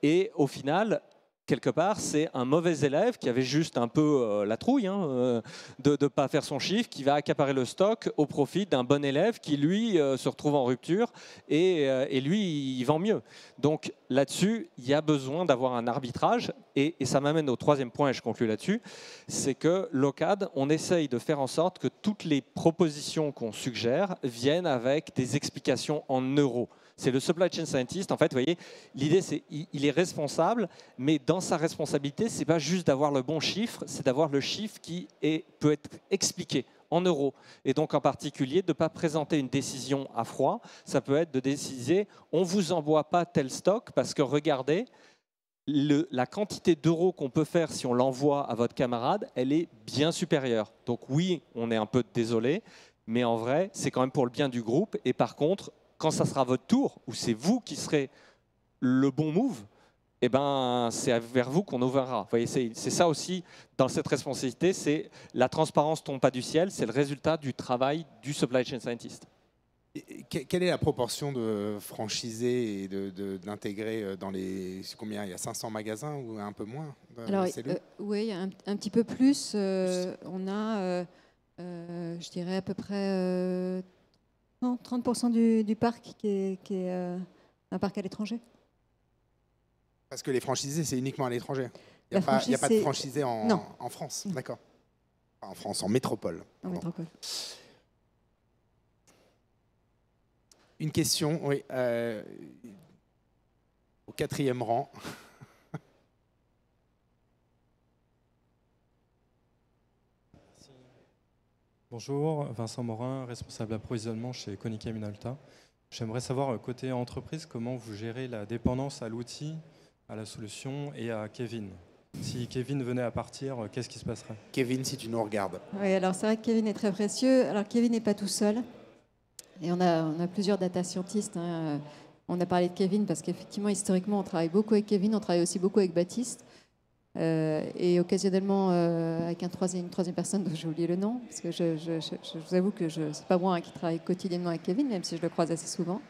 Et au final, quelque part, c'est un mauvais élève qui avait juste un peu la trouille de ne pas faire son chiffre, qui va accaparer le stock au profit d'un bon élève qui, lui, se retrouve en rupture et lui, il vend mieux. Donc là-dessus, il y a besoin d'avoir un arbitrage et ça m'amène au troisième point et je conclue là-dessus, c'est que l'OCAD, on essaye de faire en sorte que toutes les propositions qu'on suggère viennent avec des explications en euros. C'est le supply chain scientist. En fait, vous voyez, l'idée, c'est qu'il est responsable, mais dans sa responsabilité, ce n'est pas juste d'avoir le bon chiffre, c'est d'avoir le chiffre qui peut être expliqué en euros. Et donc, en particulier, de ne pas présenter une décision à froid. Ça peut être de décider, on ne vous envoie pas tel stock parce que regardez, la quantité d'euros qu'on peut faire si on l'envoie à votre camarade, elle est bien supérieure. Donc oui, on est un peu désolé, mais en vrai, c'est quand même pour le bien du groupe. Et par contre, quand ça sera votre tour, où c'est vous qui serez le bon move, eh ben, c'est vers vous qu'on ouvrira. Vous voyez, c'est ça aussi, dans cette responsabilité, c'est la transparence ne tombe pas du ciel, c'est le résultat du travail du supply chain scientist. Quelle est la proportion de franchisés et d'intégrer dans les... Combien? Il y a 500 magasins ou un peu moins? Alors, oui, un petit peu plus. On a, je dirais, à peu près 30% du parc qui est un parc à l'étranger. Parce que les franchisés, c'est uniquement à l'étranger. Il n'y a pas de franchisés en France. D'accord. En France, en métropole. En métropole. Une question, oui, au 4e rang. Bonjour, Vincent Morin, responsable approvisionnement chez Konica Minolta. J'aimerais savoir, côté entreprise, comment vous gérez la dépendance à l'outil, à la solution et à Kevin. Si Kevin venait à partir, qu'est-ce qui se passerait? Kevin, si tu nous regardes. Oui, alors c'est vrai que Kevin est très précieux. Alors Kevin n'est pas tout seul. Et on a plusieurs data scientists. On a parlé de Kevin parce qu'effectivement, historiquement, on travaille beaucoup avec Kevin. On travaille aussi beaucoup avec Baptiste. Et occasionnellement avec une troisième personne dont j'ai oublié le nom. Parce que je vous avoue que ce n'est pas moi qui travaille quotidiennement avec Kevin, même si je le croise assez souvent.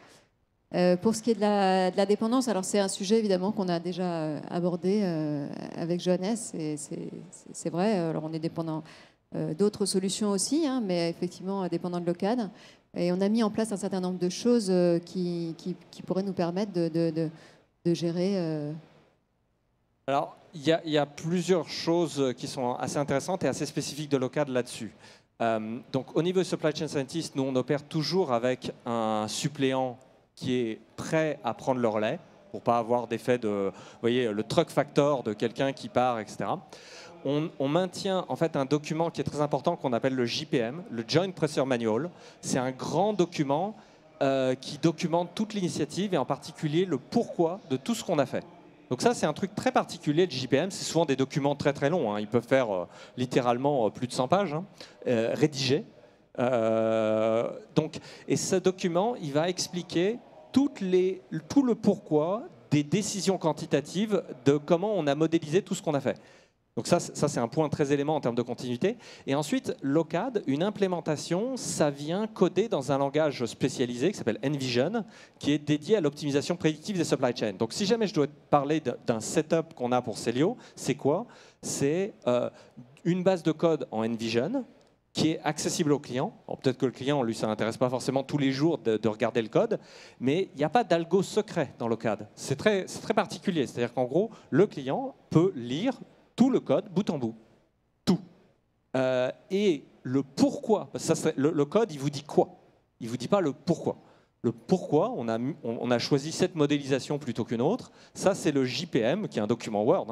Pour ce qui est de la dépendance, alors c'est un sujet évidemment qu'on a déjà abordé avec Johannes. C'est vrai, alors on est dépendant d'autres solutions aussi, mais effectivement dépendant de l'OCAD. Et on a mis en place un certain nombre de choses qui pourraient nous permettre de gérer. Alors, il y a plusieurs choses qui sont assez intéressantes et assez spécifiques de l'OCAD là-dessus. Donc au niveau supply chain scientist, nous on opère toujours avec un suppléant qui est prêt à prendre le relais pour pas avoir d'effet de, vous voyez, le truck factor de quelqu'un qui part, etc. On maintient en fait un document qui est très important qu'on appelle le JPM, le Joint Pressure Manual. C'est un grand document qui documente toute l'initiative et en particulier le pourquoi de tout ce qu'on a fait. Donc ça, c'est un truc très particulier de JPM. C'est souvent des documents très très longs. Ils peuvent faire littéralement plus de 100 pages rédigés. Et ce document, il va expliquer tout le pourquoi des décisions quantitatives de comment on a modélisé tout ce qu'on a fait. Donc ça c'est un point très élément en termes de continuité. Et ensuite, Locad, une implémentation, ça vient coder dans un langage spécialisé qui s'appelle Envision, qui est dédié à l'optimisation prédictive des supply chains. Donc si jamais je dois parler d'un setup qu'on a pour Celio, c'est quoi? C'est une base de code en Envision qui est accessible au client. Peut-être que le client, lui, ça n'intéresse pas forcément tous les jours de regarder le code, mais il n'y a pas d'algo secret dans Locad. C'est très particulier. C'est-à-dire qu'en gros, le client peut lire tout le code, bout en bout. Tout. Et le pourquoi, le code, il vous dit quoi? Il ne vous dit pas le pourquoi. Le pourquoi, on a choisi cette modélisation plutôt qu'une autre. Ça, c'est le JPM, qui est un document Word,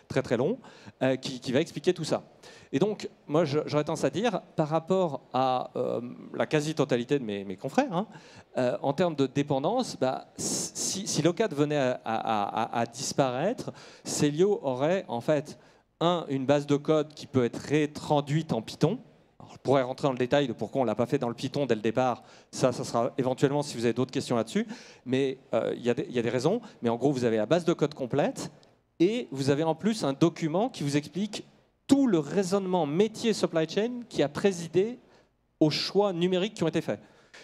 très très long, qui va expliquer tout ça. Et donc, moi, j'aurais tendance à dire, par rapport à la quasi-totalité de mes confrères, en termes de dépendance, si Locad venait à disparaître, Celio aurait en fait, une base de code qui peut être traduite en Python. Alors, je pourrais rentrer dans le détail de pourquoi on ne l'a pas fait dans le Python dès le départ. Ça sera éventuellement si vous avez d'autres questions là-dessus. Mais il y a des raisons. Mais en gros, vous avez la base de code complète et vous avez en plus un document qui vous explique tout le raisonnement métier supply chain qui a présidé aux choix numériques qui ont été faits.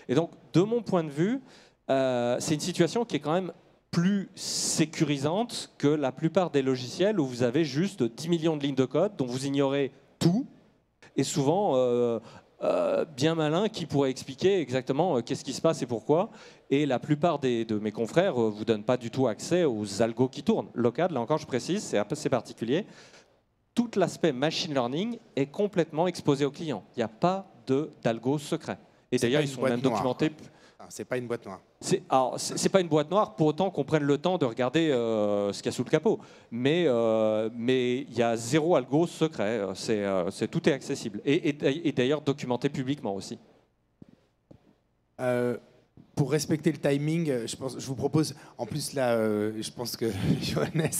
Et donc, de mon point de vue, c'est une situation qui est quand même plus sécurisante que la plupart des logiciels où vous avez juste 10 millions de lignes de code dont vous ignorez tout, et souvent bien malin qui pourrait expliquer exactement qu'est-ce qui se passe et pourquoi. Et la plupart de mes confrères ne vous donnent pas du tout accès aux algos qui tournent. Locad, là encore je précise, c'est assez particulier. Tout l'aspect machine learning est complètement exposé aux clients. Il n'y a pas d'algo secret. Et d'ailleurs, ils sont même documentés. C'est pas une boîte noire. C'est pas une boîte noire pour autant qu'on prenne le temps de regarder ce qu'il y a sous le capot. Mais il y a zéro algo secret. Tout est accessible. Et d'ailleurs documenté publiquement aussi. Pour respecter le timing, je vous propose, en plus là, je pense que Johannes,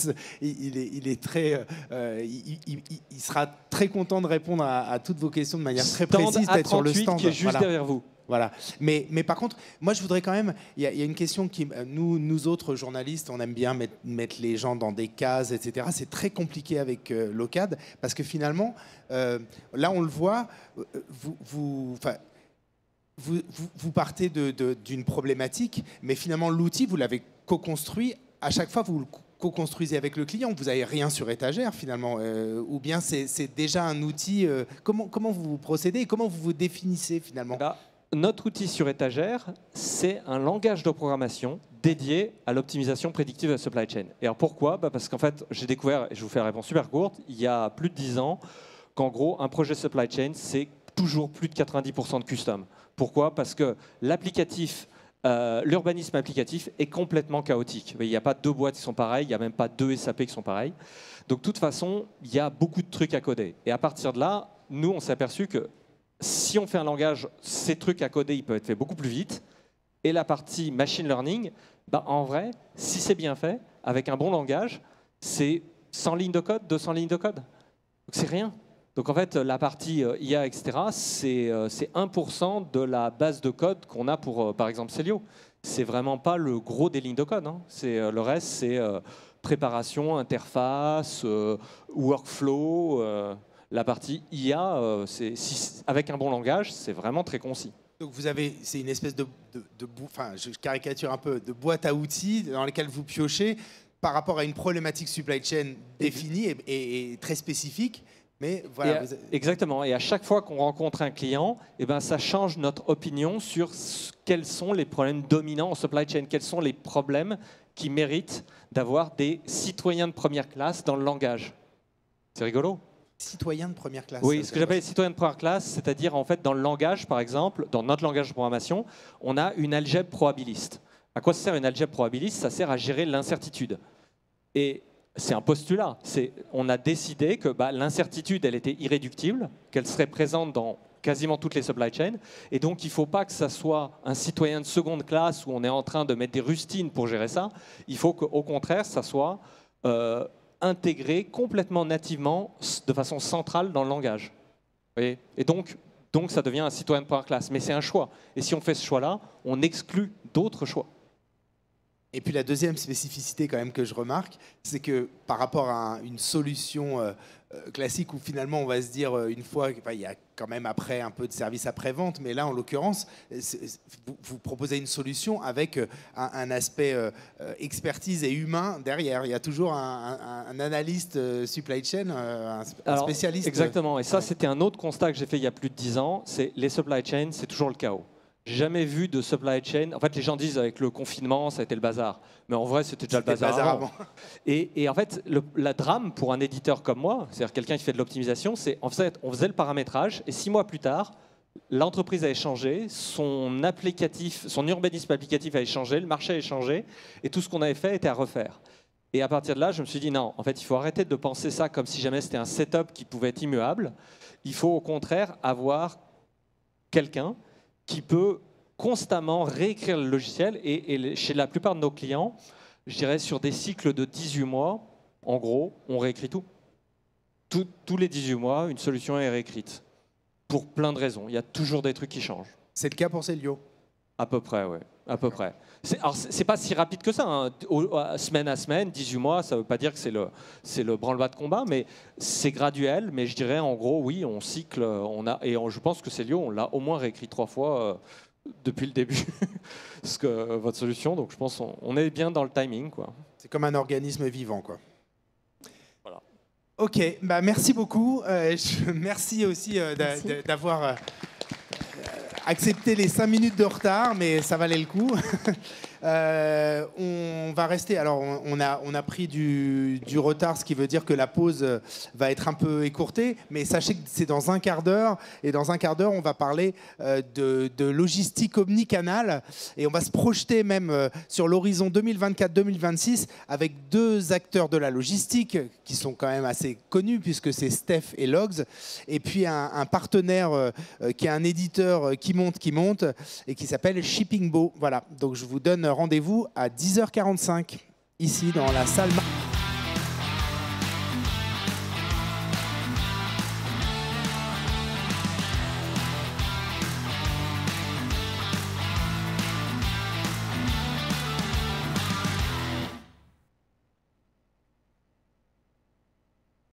il sera très content de répondre à toutes vos questions de manière très précise, peut-être sur le stand qui est juste derrière vous. Voilà. Mais par contre, moi, je voudrais quand même... Il y a une question qui... Nous autres journalistes, on aime bien mettre les gens dans des cases, etc. C'est très compliqué avec Locad, parce que finalement, là, on le voit, vous partez d'une problématique, mais finalement, l'outil, vous l'avez co-construit. À chaque fois, vous le co-construisez avec le client. Vous n'avez rien sur étagère, finalement. Ou bien c'est déjà un outil... Comment vous procédez et comment vous vous définissez, finalement? Notre outil sur étagère, c'est un langage de programmation dédié à l'optimisation prédictive de la supply chain. Et alors pourquoi? Parce qu'en fait, j'ai découvert, et je vous fais la réponse super courte, il y a plus de 10 ans, qu'en gros, un projet supply chain, c'est toujours plus de 90% de custom. Pourquoi? Parce que l'applicatif, l'urbanisme applicatif est complètement chaotique. Il n'y a pas deux boîtes qui sont pareilles, il n'y a même pas deux SAP qui sont pareils. Donc de toute façon, il y a beaucoup de trucs à coder. Et à partir de là, nous, on s'est aperçu que si on fait un langage, ces trucs à coder, ils peuvent être faits beaucoup plus vite. Et la partie machine learning, en vrai, si c'est bien fait, avec un bon langage, c'est 100 lignes de code, 200 lignes de code. Donc c'est rien. Donc en fait, la partie IA, etc., c'est 1% de la base de code qu'on a pour, par exemple, Celio. C'est vraiment pas le gros des lignes de code. Le reste, c'est préparation, interface, workflow. La partie IA, avec un bon langage, c'est vraiment très concis. Donc c'est une espèce enfin, je caricature un peu, de boîte à outils dans laquelle vous piochez par rapport à une problématique supply chain définie et très spécifique. Mais voilà, exactement. Et à chaque fois qu'on rencontre un client, ça change notre opinion sur quels sont les problèmes dominants en supply chain, quels sont les problèmes qui méritent d'avoir des citoyens de première classe dans le langage. C'est rigolo. Citoyen de première classe. Oui, ce que j'appelle citoyen de première classe, c'est-à-dire en fait dans le langage, par exemple, dans notre langage de programmation, on a une algèbre probabiliste. À quoi ça sert une algèbre probabiliste? Ça sert à gérer l'incertitude. Et c'est un postulat. On a décidé que l'incertitude, elle était irréductible, qu'elle serait présente dans quasiment toutes les supply chains. Et donc, il ne faut pas que ça soit un citoyen de seconde classe où on est en train de mettre des rustines pour gérer ça. Il faut qu'au contraire, ça soit intégré complètement nativement, de façon centrale dans le langage. Vous voyez? Et donc, ça devient un citoyen de première classe. Mais c'est un choix. Et si on fait ce choix-là, on exclut d'autres choix. Et puis la deuxième spécificité quand même que je remarque, c'est que par rapport à une solution classique où finalement on va se dire une fois, il y a quand même après un peu de service après-vente, mais là en l'occurrence, vous proposez une solution avec un aspect expertise et humain derrière. Il y a toujours un analyste supply chain, un spécialiste. Exactement, et ça c'était un autre constat que j'ai fait il y a plus de 10 ans, c'est les supply chains, c'est toujours le chaos. J'ai jamais vu de supply chain. En fait, les gens disent avec le confinement, ça a été le bazar. Mais en vrai, c'était déjà le bazar avant. Et en fait, la drame pour un éditeur comme moi, c'est-à-dire quelqu'un qui fait de l'optimisation, c'est en fait, on faisait le paramétrage et 6 mois plus tard, l'entreprise avait changé, son urbanisme applicatif avait changé, le marché avait changé, et tout ce qu'on avait fait était à refaire. Et à partir de là, je me suis dit non, en fait, il faut arrêter de penser ça comme si jamais c'était un setup qui pouvait être immuable. Il faut au contraire avoir quelqu'un qui peut constamment réécrire le logiciel. Et chez la plupart de nos clients, je dirais sur des cycles de 18 mois, en gros, on réécrit tout. Tous les 18 mois, une solution est réécrite. Pour plein de raisons. Il y a toujours des trucs qui changent. C'est le cas pour Célio? À peu près, oui. À peu près. Alors, c'est pas si rapide que ça. Hein. Semaine à semaine, 18 mois, ça ne veut pas dire que c'est le branle-bas de combat, mais c'est graduel. Mais je dirais, en gros, oui, on cycle. Je pense que Célio, on l'a au moins réécrit 3 fois depuis le début, votre solution. Donc, je pense qu'on est bien dans le timing, quoi. C'est comme un organisme vivant, quoi. Voilà. Ok, merci beaucoup. Merci aussi d'avoir accepté les 5 minutes de retard, mais ça valait le coup. On va rester. Alors, on a pris du retard, ce qui veut dire que la pause va être un peu écourtée. Mais sachez que c'est dans un quart d'heure. Et dans un quart d'heure, on va parler de logistique omnicanal. Et on va se projeter même sur l'horizon 2024-2026 avec 2 acteurs de la logistique qui sont quand même assez connus puisque c'est Steph et Logs. Et puis un partenaire qui est un éditeur qui monte et qui s'appelle Shippingbo. Voilà. Donc je vous donne rendez-vous à 10h45 ici dans la salle.